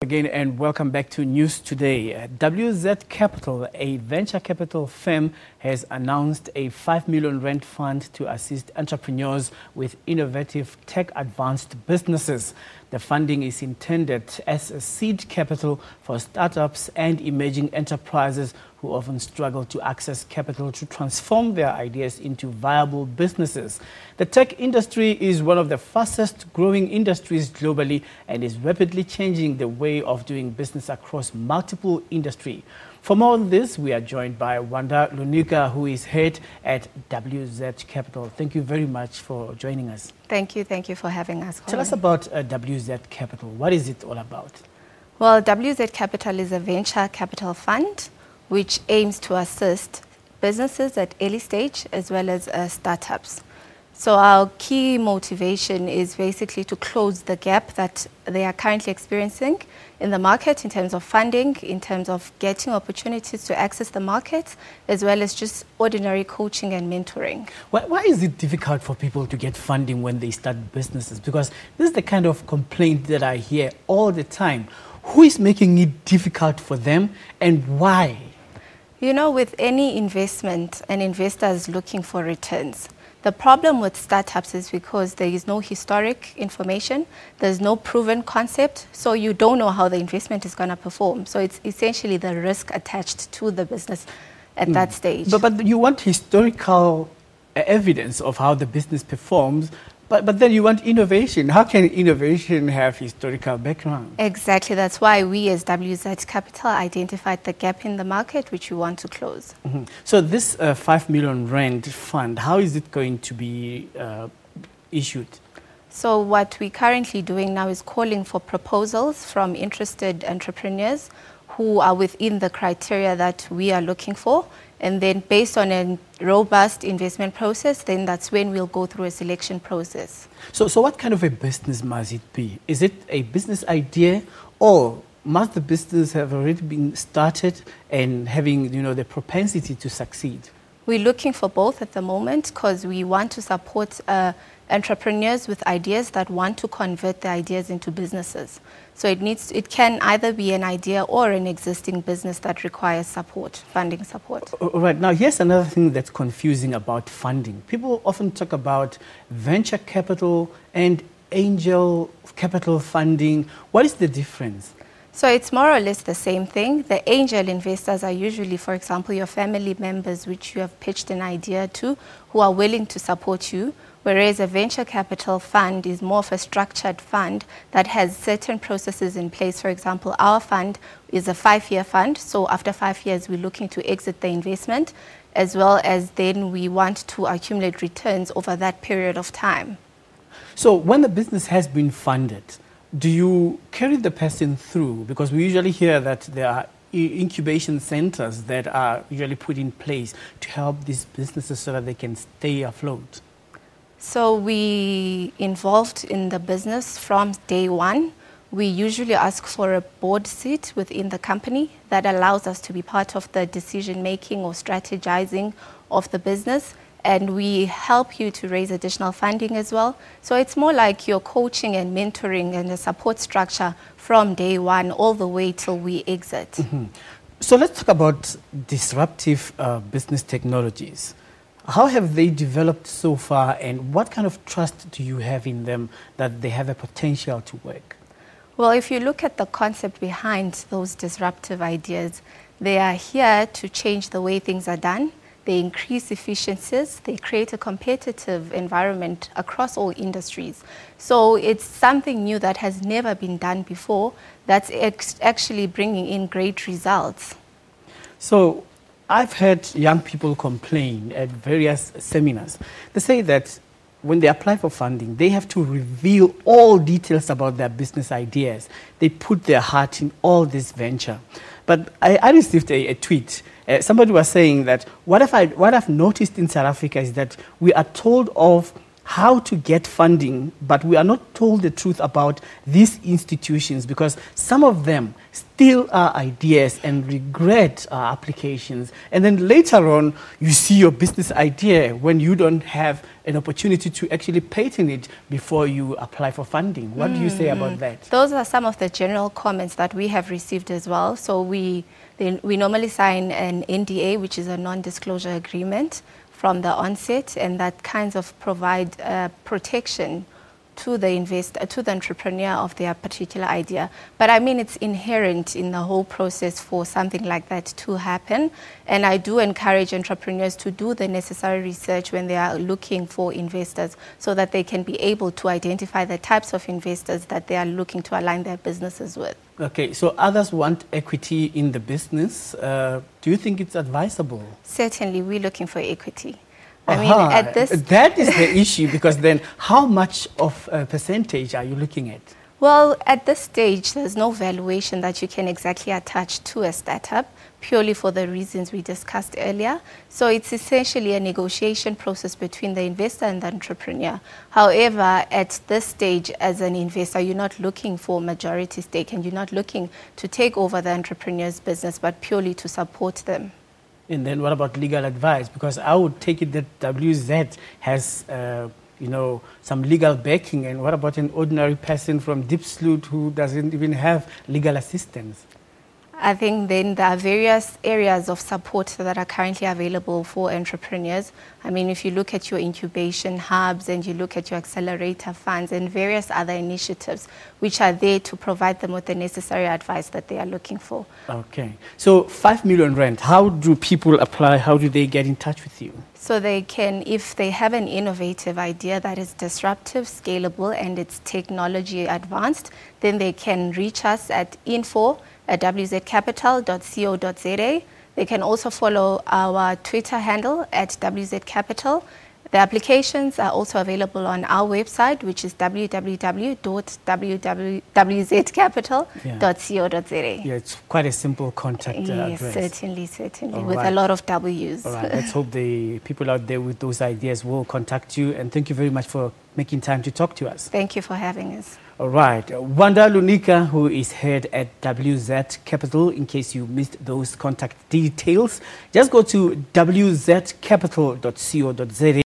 Again, and welcome back to News Today. WZ Capital, a venture capital firm, has announced a 5 million rand fund to assist entrepreneurs with innovative tech-advanced businesses. The funding is intended as a seed capital for startups and emerging enterprises who often struggle to access capital to transform their ideas into viable businesses. The tech industry is one of the fastest growing industries globally and is rapidly changing the way of doing business across multiple industries. For more on this, we are joined by Wanda Lunika, who is head at WZ Capital. Thank you very much for joining us. Thank you for having us. Tell us about WZ Capital. What is it all about? Well, WZ Capital is a venture capital fund which aims to assist businesses at early stage as well as startups. So our key motivation is basically to close the gap that they are currently experiencing in the market in terms of funding, in terms of getting opportunities to access the market, as well as just ordinary coaching and mentoring. Why is it difficult for people to get funding when they start businesses? Because this is the kind of complaint that I hear all the time. Who is making it difficult for them and why? You know, with any investment, an investor is looking for returns. The problem with startups is because there is no historic information, there's no proven concept, so you don't know how the investment is going to perform. So it's essentially the risk attached to the business at that stage. But you want historical evidence of how the business performs, but then you want innovation. How can innovation have historical background? Exactly. That's why we as WZ Capital identified the gap in the market which we want to close. So this 5 million rand fund, how is it going to be issued? So what we're currently doing now is calling for proposals from interested entrepreneurs who are within the criteria that we are looking for. And then based on a robust investment process, then that's when we'll go through a selection process. So what kind of a business must it be? Is it a business idea, or must the business have already been started and having, the propensity to succeed? We're looking for both at the moment because we want to support entrepreneurs with ideas that want to convert the ideas into businesses. So it can either be an idea or an existing business that requires support, funding support. All right. Now, here's another thing that's confusing about funding. People often talk about venture capital and angel capital funding. What is the difference? So it's more or less the same thing. The angel investors are usually, for example, your family members which you have pitched an idea to, who are willing to support you, whereas a venture capital fund is more of a structured fund that has certain processes in place. For example, our fund is a 5-year fund, so after 5 years we're looking to exit the investment, as well as then we want to accumulate returns over that period of time. So when the business has been funded, do you carry the person through? Because we usually hear that there are incubation centers that are usually put in place to help these businesses so that they can stay afloat. So we involved in the business from day one. We usually ask for a board seat within the company that allows us to be part of the decision making or strategizing of the business. And we help you to raise additional funding as well. So it's more like you're coaching and mentoring and a support structure from day one all the way till we exit. So let's talk about disruptive business technologies. How have they developed so far, and what kind of trust do you have in them that they have a potential to work? Well, if you look at the concept behind those disruptive ideas, they are here to change the way things are done. They increase efficiencies, they create a competitive environment across all industries. So it's something new that has never been done before that's actually bringing in great results. So I've heard young people complain at various seminars. They say that when they apply for funding, they have to reveal all details about their business ideas. They put their heart in all this venture. But I received a tweet. Somebody was saying that what I've noticed in South Africa is that we are told of how to get funding, but we are not told the truth about these institutions because some of them still are ideas and regret applications. And then later on, you see your business idea when you don't have an opportunity to actually patent it before you apply for funding. What do you say about that? Those are some of the general comments that we have received as well. So we normally sign an NDA, which is a non-disclosure agreement, from the onset, and that kinds of provide protection to the investor, to the entrepreneur of their particular idea. But I mean, it's inherent in the whole process for something like that to happen. And I do encourage entrepreneurs to do the necessary research when they are looking for investors so that they can be able to identify the types of investors that they are looking to align their businesses with. Okay, so others want equity in the business. Do you think it's advisable? Certainly, we're looking for equity. I mean, at this... That is the issue, because then how much of a percentage are you looking at? Well, at this stage, there's no valuation that you can exactly attach to a startup, purely for the reasons we discussed earlier. So it's essentially a negotiation process between the investor and the entrepreneur. However, at this stage, as an investor, you're not looking for majority stake and you're not looking to take over the entrepreneur's business, but purely to support them. And then what about legal advice? Because I would take it that WZ has, some legal backing. And what about an ordinary person from Diepsloot who doesn't even have legal assistance? I think then there are various areas of support that are currently available for entrepreneurs. I mean, if you look at your incubation hubs and you look at your accelerator funds and various other initiatives which are there to provide them with the necessary advice that they are looking for. Okay. So 5 million rand, how do people apply? How do they get in touch with you? So they can, if they have an innovative idea that is disruptive, scalable, and it's technology advanced, then they can reach us at info@wzcapital.co.za. They can also follow our Twitter handle at WZCapital. The applications are also available on our website, which is www.wzcapital.co.za. Yeah, it's quite a simple contact address. Yes, certainly, with a lot of W's. All right, let's hope the people out there with those ideas will contact you. And thank you very much for making time to talk to us. Thank you for having us. All right. Wanda Lunika, who is head at WZ Capital, in case you missed those contact details, just go to wzcapital.co.za.